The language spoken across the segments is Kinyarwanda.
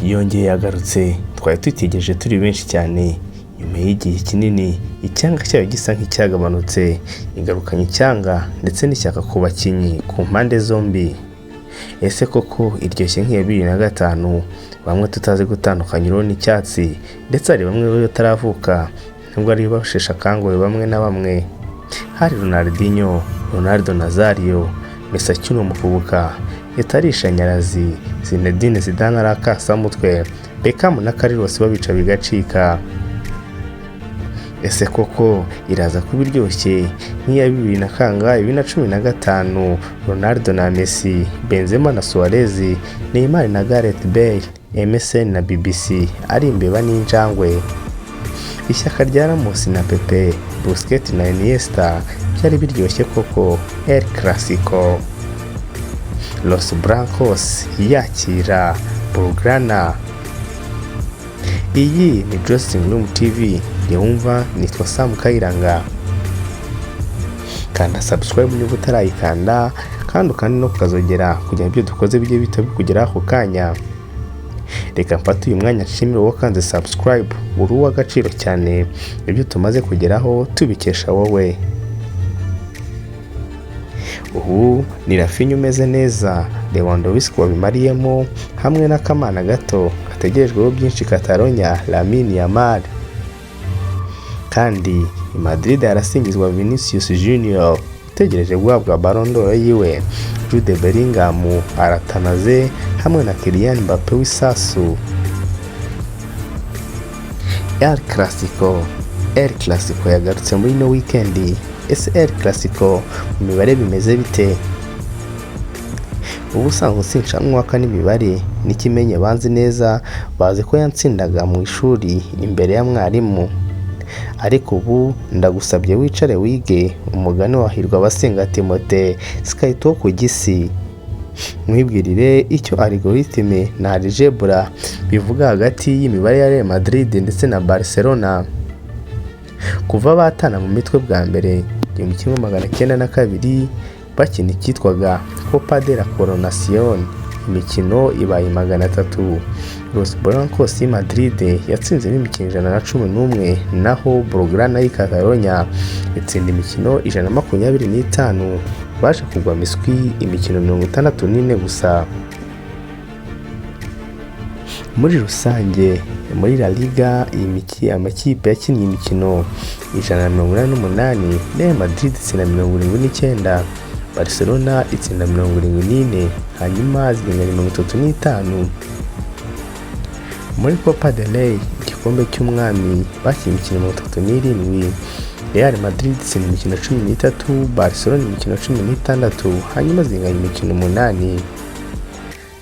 yongeye yagarutse, twari twitegereje turi benshi cyane. Nyuma y'igihe kinini icyanga cyayo gisa nk'icyagabanutse, igarukanye icyanga ndetse n'ishyaka ku bakinnyi ku mpande zombi. Ese koko iryoshye nk'iya 2005? Bamwe tutazi gutandukanya iro n'icyatsi, ndetse hari bamwe bataravuka nubwo ari basheshe akanguhe bamwe na bamwe. Hari Ronaldinho, Ronaldo Nazario, Messi akina umukubuka, Etarisha Nyarazi, Zinedine Zidane arakasamutwe, Beckham na Carlos babica bigacika. Ese koko iraza kuba iryoshye nk'iya 2015, Ronaldo na Messi, Benzema na Suarez, Neymar na Gareth Bale, MSN na BBC ari imbeba n'injangwe? Ishyaka rya Ramos na Pepe, Busquets na Iniesta byari biryoshye koko. El Clasico, Los Blancos yakira Blaugrana. Iyi ni Dressing Room TV, yumva nitwa Sam Kayiranga. Kanda subscribe niba utarayikanda, kandi no kukazogera kugira ibyo dukoze bijye bitabikugeraho ako kanya. Reka mfate uyu mwanya nshimire wowe kanze subscribe, uri uw'agaciro cyane. Ibyo tumaze kugeraho tubikesha wowe. Ubu ni Rafinha umeze neza, Lewandowski wabimariyemo, hamwe n'akamana gato gategerejweho byinshi Catalonia, Lamine Yamal. Kandi i Madrid harasingizwa Vinicius Junior utegereje guhabwa Ballon d'Or yiwe, Jude Bellingham aratanaze hamwe na Kylian Mbappe w'isasu. El Clasico yagarutse muri no weekend. Ese El Clasico mu mibare bimeze bite? Ubusanzwe sinshanwaka n'imibare, n'ikimenye banzi neza bazi ko yantsindaga mu ishuri imbere ya mwarimu. Ariko ubu ndagusabye wicare wige umugani wahirwa abasenga Timote sikayito ku gisi. Mwibwirire icyo algoritme na algebra bivuga hagati y'imibare ya Real Madrid ndetse na Barcelona. Kuva batana mu mitwe bwa mbere 1902 bakina icyitwaga Copa de la Coronación, imikino ibaye 300. Los Blancos i Madrid yatsinze imikino 111, naho Blaugrana y'i Catalonia itsinda imikino 125. Baje kugwa miswi imikino 64 gusa. Muri rusange muri La Liga amakipe yakinnye imikino 188, Real Madrid itsinda 79, Barcelona itsinda 74, hanyuma zinganya 35. Muri Copa del Rey, igikombe cy'umwami, bakinnye imikino 37, Real Madrid itsinda imikino 13, Barcelona imikino 16, hanyuma zinganya imikino 8.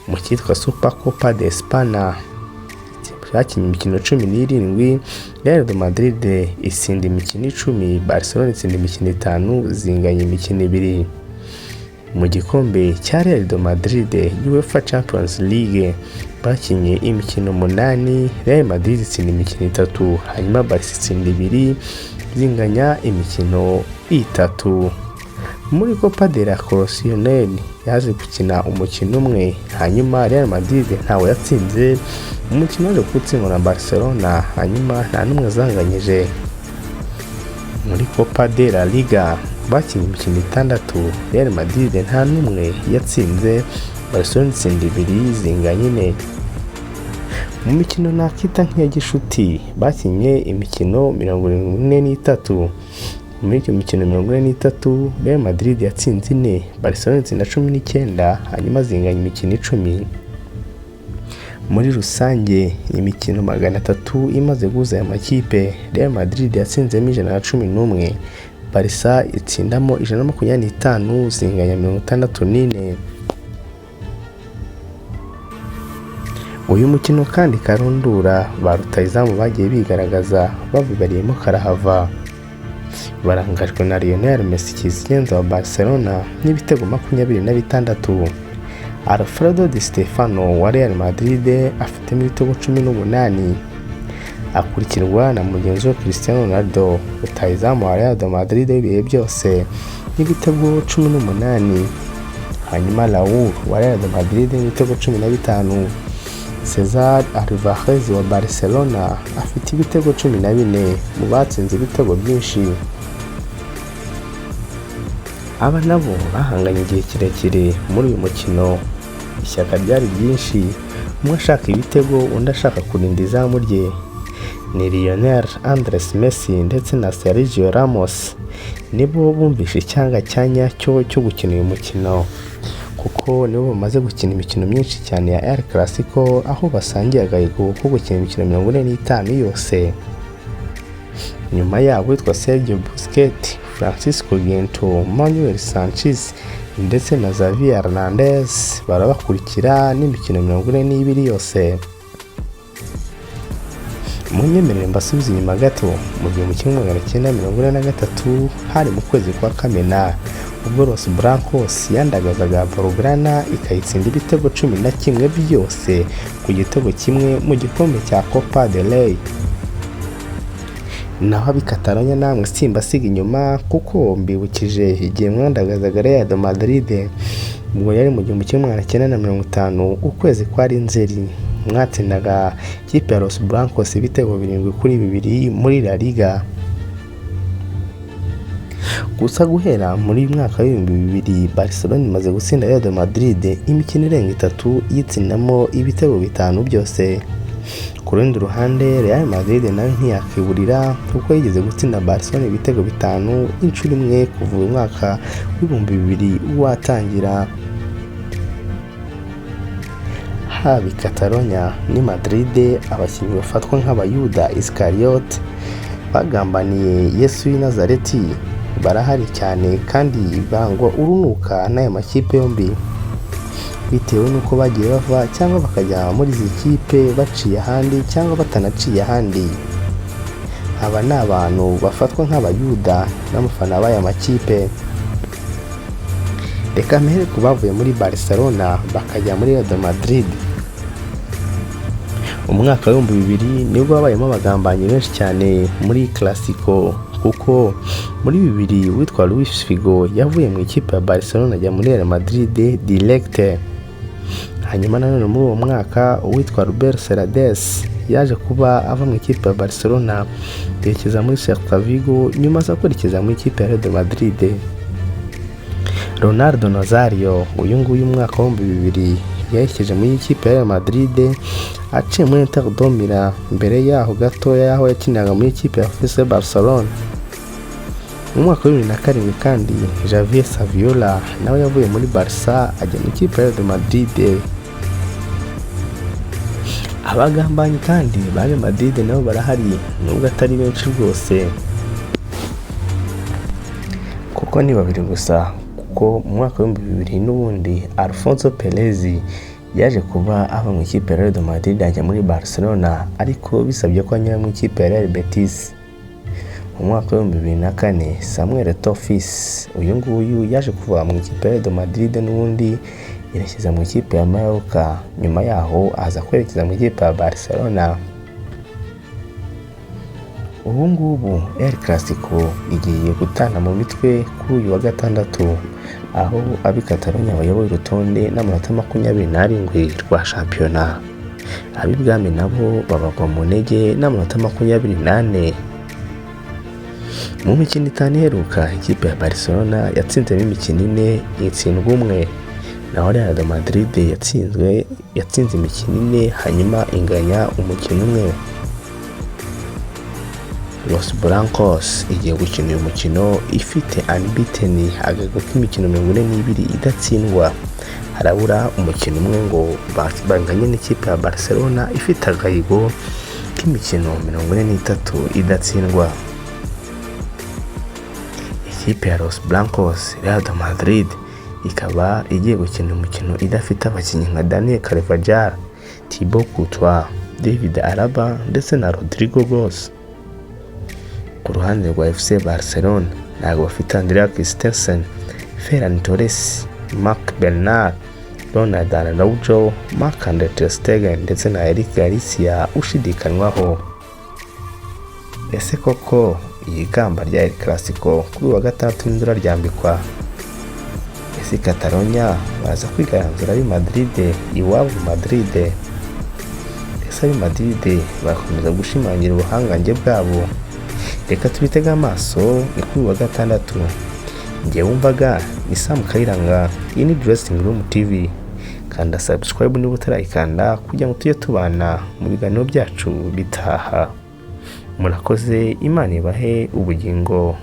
Mu cyitwa Super Copa de España bakinnye imikino 17, Real Madrid itsinda imikino 10, Barcelona itsinda imikino 5, zinganya imikino 2. Mu gikombe cya Real Madrid UEFA Champions League bakinnye imikino 8, Real Madrid itsinda imikino 3, hanyuma Barca itsinda 2, zinganya imikino 3. Muri Copa de la Coronación yaje gukina umukino umwe, hanyuma Real Madrid ntawe yatsinze. Umukino waje gutsindwa na Barcelona, hanyuma nta n'umwe zanganyije. Muri Copa de la Liga bakinnye imikino 6, Real Madrid nta n'umwe yatsinze, Barcelona itsinda 2, zinganya 4. Mu mikino nakita nk'iya gishuti bakinnye imikino 43. Muri iyo mikino 43, Real Madrid yatsinze 4, Barcelona itsinda 19, hanyuma zinganya imikino 10. Muri rusange imikino 300 imaze guhuza aya makipe, Real Madrid yatsinzemo 111, Barca itsindamo 125, zinganya 64. Uyu mukino kandi karundura ba rutahizamu bagiye bigaragaza babibariyemo karahava. Barangajwe na Lionel Messi kizigenza wa Barcelona n'ibitego 26. Alfredo Di Stefano wa Real Madrid afite ibitego 18. Akurikirwa na mugenzi we Cristiano Ronaldo rutahizamu wa Real Madrid ibihe byose n'ibitego 18. Hanyuma Raúl wa Real Madrid n'ibitego 15. Cesar Alvarez wa Barcelona afite ibitego 14 mu batsinze ibitego byinshi. Aba nabo bahanganye igihe kirekire muri uyu mukino, ishyaka ryari ryinshi, umwe ashaka ibitego undi ashaka kurinda izamu rye. Ni Lionel Andres Messi ndetse na Sergio Ramos nibo bumvishe icyanga cyanya cyo gukina uyu mukino, kuko nibo bamaze gukina imikino myinshi cyane ya El Clasico, aho basangiye agahigo ko gukina imikino 45 yose. Nyuma yabo witwa Sergio Busquets, Francisco Gento, Manuel Sanchez ndetse na Xavi Hernandez barabakurikira n'imikino 42 yose. Munyemerere mbasubize inyuma gato mu 1943 hari mu kwezi kwa Kamena, ubwo Los Blancos yandagazaga Blaugrana ikayitsinda ibitego 11 byose ku gitego kimwe mu gikombe cya Copa del Rey. Naho abikataranya namwe simbasiga inyuma, kuko mbibukije igihe mwandagazaga Real Madrid ubwo yari mu 1950 ukwezi kwari Nzeri, mwatsindaga ikipe ya Los Blancos ibitego 7-2 muri La Liga. Gusa guhera muri mwaka wa 2000 Barcelona imaze gutsinda Real Madrid imikino irenga 3 yitsindamo ibitego 5 byose. Ku rundi ruhande Real Madrid nayo ntiyakiburira, kuko yigeze gutsinda Barcelona ibitego 5 inshuro imwe kuva mu mwaka wa 2000 watangira. Haba Catalonia ni Madrid, abakinnyi bafatwa nk'abayuda Iscariot bagambaniye Yesu w'i Nazareti barahari cyane, kandi bangwa urunuka n'aya makipe yombi bitewe nuko bagiye bava cyangwa bakajya muri izi kipe baciye ahandi cyangwa batanaciye ahandi. Aba ni abantu bafatwa nk'abayuda n'amafana b'aya makipe. Reka mpere ku bavuye muri Barcelona bakajya muri Real Madrid. Umwaka wa 2000 nibwo habayemo abagambanyi benshi cyane muri Clasico, kuko muri 2000 witwa Luis Figo yavuye mu ikipe ya Barcelona ajya muri Real Madrid direct. Hanyuma nanone muri uwo mwaka witwa Robert Serrades yaje kuba ava mu ikipe ya Barcelona yerekeza muri Celta Vigo, nyuma aza kwerekeza mu ikipe ya Real Madrid. Ronaldo Nazario uyu nguyu umwaka wa 2000 yerekeje muri ikipe ya Real Madrid aciye muri Inter de Milan, mbere yaho gato yaho yakinaga muri ikipe ya FC Barcelona. Mu mwaka wa 2007 kandi Javier Saviola nawe yavuye muri Barca ajya mu ikipe ya Real Madrid. Abagambanyi kandi ba Real Madrid nabo barahari, nubwo atari benshi rwose, kuko ni babiri gusa. Kuko mu mwaka wa 2000 n'ubundi Alfonso Perez yaje kuba ava mu ikipe ya Real Madrid ajya muri Barcelona, ariko bisabye ko anyura mu ikipe ya Real Betis. Mu mwaka wa 2004 Samuel Tofis uyu nguyu yaje kuva mu ikipe ya Real Madrid n'ubundi yerekeza mu ikipe ya Mallorca, nyuma yaho aza kwerekeza mu ikipe ya Barcelona. Ubu ngubu El Clasico igiye gutana mu mitwe kuri uyu wa gatandatu, aho abikataronya bayoboye urutonde n'amanota 27 rwa shampiyona. Abibwami nabo babagwa mu ntege n'amanota 28. Mu mikino itanu iheruka ikipe ya Barcelona yatsinzemo imikino 4 itsindwa umwe, naho Real Madrid yatsinze imikino 4 hanyuma inganya umukino umwe. Los Blancos igiye gukina uyu mukino ifite unbeaten, agahigo k'imikino 42 idatsindwa. Harabura umukino umwe ngo banganye n'ikipe ya Barcelona ifite agahigo k'imikino 43 idatsindwa. Ikipe ya Los Blancos Real Madrid ikaba igiye gukina umukino idafite abakinnyi nka Daniel Carvajal, Thibaut Courtois, David Alaba ndetse na Rodrigo Goes. Ku ruhande rwa FC Barcelona ntabwo bafite Andrea Christensen, Ferran Torres, Marc Bernal, Ronald Araujo, Marc-Andre ter Stegen ndetse na Eric Garcia ushidikanywaho. Ese koko iyi gamba rya El Clasico kuri wa gatandatu n'indura ryambikwa? Ese Catalonia baza kwigaranzura ari Madrid iwabo Madrid? Manchester Madrid bakomeza gushimangira ubuhangange bwabo. Reka tubitege amaso ni kuri wa gatandatu. Njye wumvaga ni Sam Kayiranga, iyi ni Dressing Room TV. Kanda subscribe niba utarayikanda kugira ngo tujye tubana mu biganiro byacu bitaha. Murakoze, Imana ibahe ubugingo.